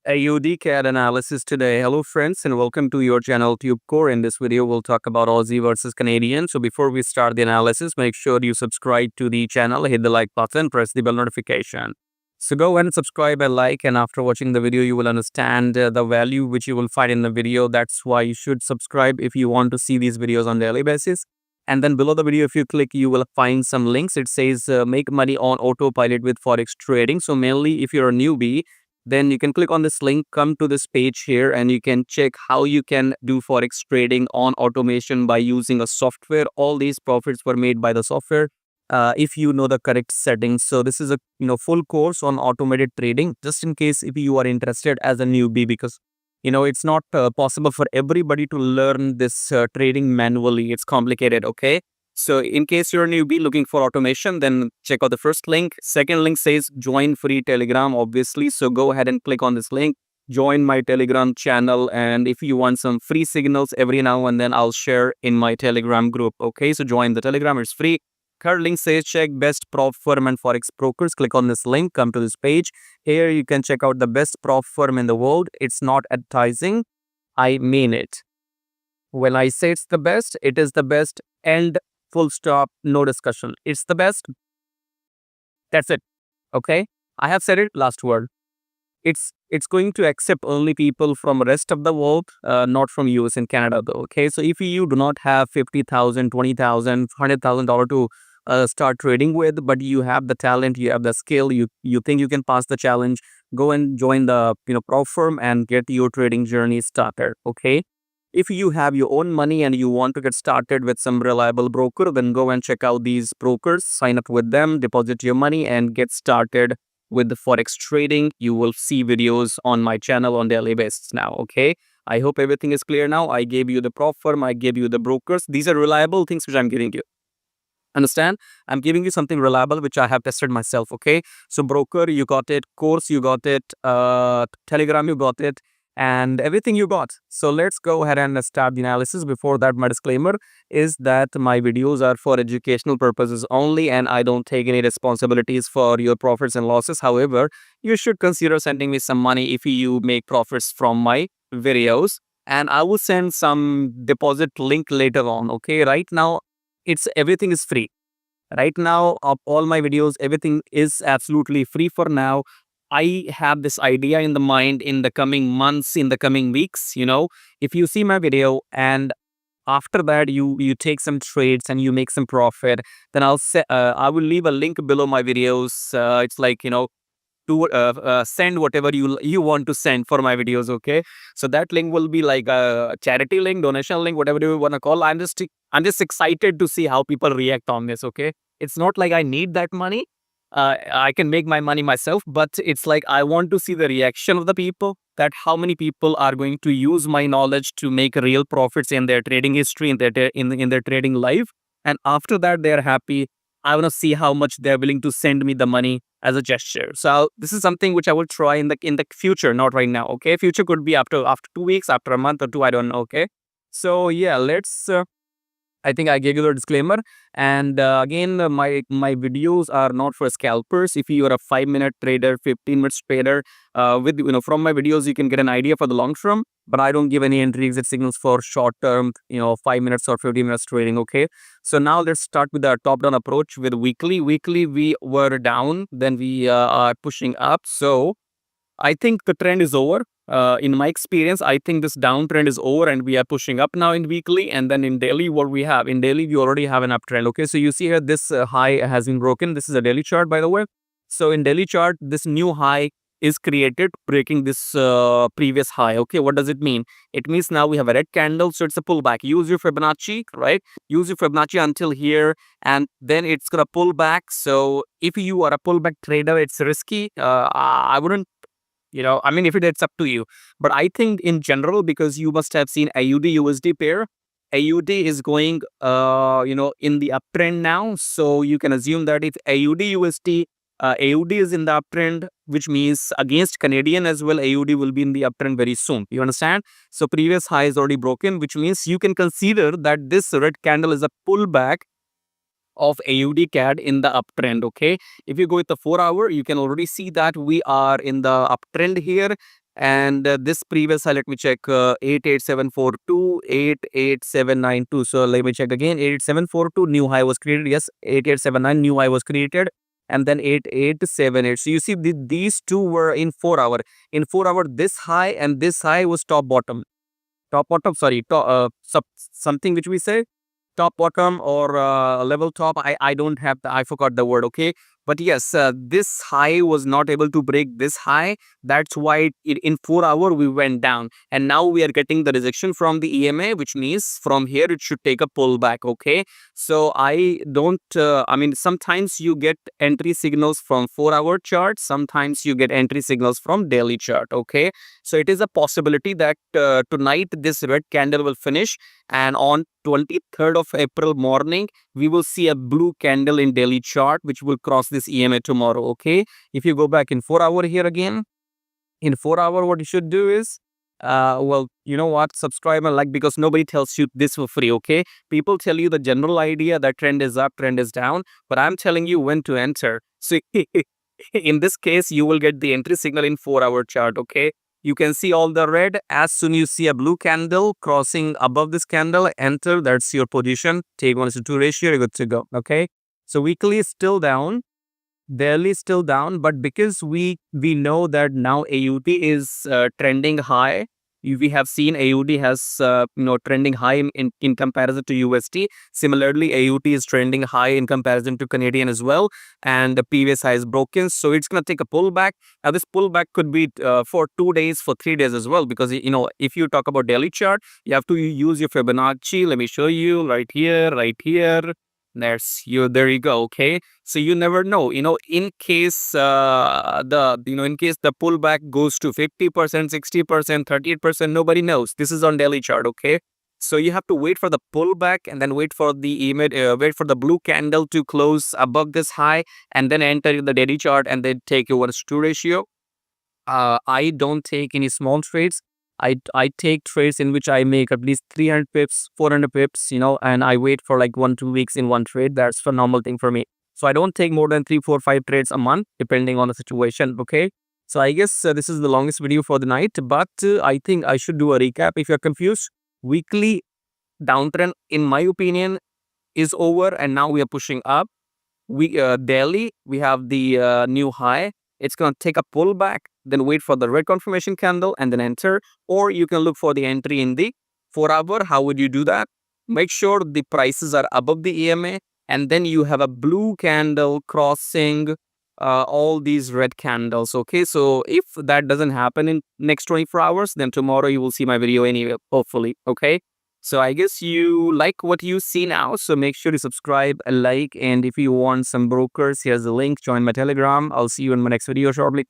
AUD CAD analysis today. Hello friends and welcome to your channel TubeCore. In this video, we'll talk about Aussie versus Canadian. So before we start the analysis, make sure you subscribe to the channel, hit the like button, press the bell notification. So go ahead and subscribe and like, and after watching the video, you will understand the value which you will find in the video. That's why you should subscribe if you want to see these videos on daily basis. And then below the video, if you click, you will find some links. It says make money on autopilot with forex trading. So mainly if you're a newbie, then you can click on this link, come to this page here, and you can check how you can do forex trading on automation by using a software. All these profits were made by the software if you know the correct settings. So this is a full course on automated trading, just in case if you are interested as a newbie, because it's not possible for everybody to learn this trading manually. It's complicated. Okay. So in case you're a newbie looking for automation, then check out the first link. Second link says join free Telegram, obviously. So go ahead and click on this link, join my Telegram channel. And if you want some free signals every now and then, I'll share in my Telegram group. Okay, so join the Telegram, it's free. Third link says check best prop firm and forex brokers. Click on this link, come to this page. Here you can check out the best prop firm in the world. It's not advertising, I mean it. When I say it's the best, it is the best, and full stop, no discussion. It's the best. That's it. Okay. I have said it, last word. It's going to accept only people from rest of the world, not from US and Canada though. Okay. So if you do not have $50,000, $20,000, $100,000 to start trading with, but you have the talent, you have the skill, you think you can pass the challenge, go and join the prop firm and get your trading journey started. Okay. If you have your own money and you want to get started with some reliable broker, then go and check out these brokers, sign up with them, deposit your money and get started with the forex trading. You will see videos on my channel on daily basis now. Okay. I hope everything is clear now. I gave you the prop firm, I gave you the brokers. These are reliable things which I'm giving you. Understand? I'm giving you something reliable which I have tested myself. Okay. So broker, you got it. Course, you got it. Telegram, you got it. And everything you got. So let's go ahead and start the analysis. Before that, my disclaimer is that my videos are for educational purposes only, and I don't take any responsibilities for your profits and losses. However, you should consider sending me some money if you make profits from my videos, and I will send some deposit link later on. Okay, right now everything is free. Right now, of all my videos, everything is absolutely free for now. I have this idea in the mind in the coming months, in the coming weeks. If you see my video and after that you take some trades and you make some profit, then I will leave a link below my videos. It's like to send whatever you want to send for my videos. Okay, so that link will be like a charity link, donation link, whatever you want to call. I'm just excited to see how people react on this. Okay, it's not like I need that money. I can make my money myself, but it's like I want to see the reaction of the people, that how many people are going to use my knowledge to make real profits in their trading history, in their trading life. And after that, they're happy. I want to see how much they're willing to send me the money as a gesture. So this is something which I will try in the future, not right now. Okay, future could be after 2 weeks, after a month or two. I don't know. Okay, so yeah, let's. I think I gave you the disclaimer. And again, my videos are not for scalpers. If you are a 5-minute trader, 15 minutes trader, with from my videos, you can get an idea for the long term. But I don't give any entry exit signals for short term, 5 minutes or 15 minutes trading. Okay. So now let's start with our top down approach with weekly. Weekly, we were down, then we are pushing up. So I think the trend is over. In my experience, I think this downtrend is over and we are pushing up now in weekly. And then in daily, what we have in daily, we already have an uptrend. Okay, so you see here this high has been broken. This is a daily chart, by the way. So in daily chart, this new high is created, breaking this previous high. Okay, what does it mean? It means now we have a red candle, so it's a pullback. Use your Fibonacci, right? Use your Fibonacci until here, and then it's gonna pull back. So if you are a pullback trader, it's risky. I wouldn't. I mean, if it's up to you. But I think in general, because you must have seen AUD USD pair, AUD is going, in the uptrend now. So you can assume that if AUD USD, AUD is in the uptrend, which means against Canadian as well, AUD will be in the uptrend very soon. You understand? So previous high is already broken, which means you can consider that this red candle is a pullback of AUD CAD in the uptrend. Okay, if you go with the 4 hour, you can already see that we are in the uptrend here. And this previous high, let me check, 88742, 88792. So let me check again. 88742 new high was created. Yes, 8879 new high was created, and then 8878. So you see these two were in 4 hour. In 4 hour, this high and this high was top bottom, sorry, something which we say top bottom or level top. I don't have I forgot the word. Okay, but yes, this high was not able to break this high. That's why in 4 hour we went down, and now we are getting the rejection from the EMA, which means from here it should take a pullback. Okay, so I don't I mean, sometimes you get entry signals from 4 hour chart, sometimes you get entry signals from daily chart. Okay, so it is a possibility that tonight this red candle will finish, and on 23rd of April morning we will see a blue candle in daily chart which will cross this EMA tomorrow. Okay, if you go back in 4 hour here again, in 4 hour what you should do is well, you know what, subscribe and like, because nobody tells you this for free. Okay, people tell you the general idea that trend is up, trend is down, but I'm telling you when to enter. So in this case you will get the entry signal in 4 hour chart. Okay, you can see all the red. As soon you see a blue candle crossing above this candle, enter. That's your position. Take 1:2 ratio, you're good to go. Okay, so weekly is still down, daily still down, but because we know that now AUD is trending high. We have seen AUD has trending high in comparison to USD. Similarly, AUD is trending high in comparison to Canadian as well, and the previous high is broken, so it's going to take a pullback. Now this pullback could be for 2 days, for 3 days as well, because if you talk about daily chart, you have to use your Fibonacci. Let me show you right here, right here. There you go. Okay, so you never know, in case in case the pullback goes to 50%, 60%, 38%, nobody knows. This is on daily chart. Okay, so you have to wait for the pullback, and then wait for the wait for the blue candle to close above this high, and then enter the daily chart, and then take your 1:2 ratio. I don't take any small trades. I take trades in which I make at least 300 pips, 400 pips, and I wait for like 1-2 weeks in one trade. That's a normal thing for me. So I don't take more than 3, 4, 5 trades a month, depending on the situation. Okay. So I guess this is the longest video for the night, but I think I should do a recap. If you're confused, weekly downtrend, in my opinion, is over, and now we are pushing up. We daily we have the new high. It's going to take a pullback, then wait for the red confirmation candle, and then enter. Or you can look for the entry in the 4 hour. How would you do that? Make sure the prices are above the EMA, and then you have a blue candle crossing all these red candles. Okay, so if that doesn't happen in next 24 hours, then tomorrow you will see my video anyway, hopefully. Okay, so I guess you like what you see now. So make sure to subscribe, like, and if you want some brokers, here's the link. Join my Telegram. I'll see you in my next video shortly.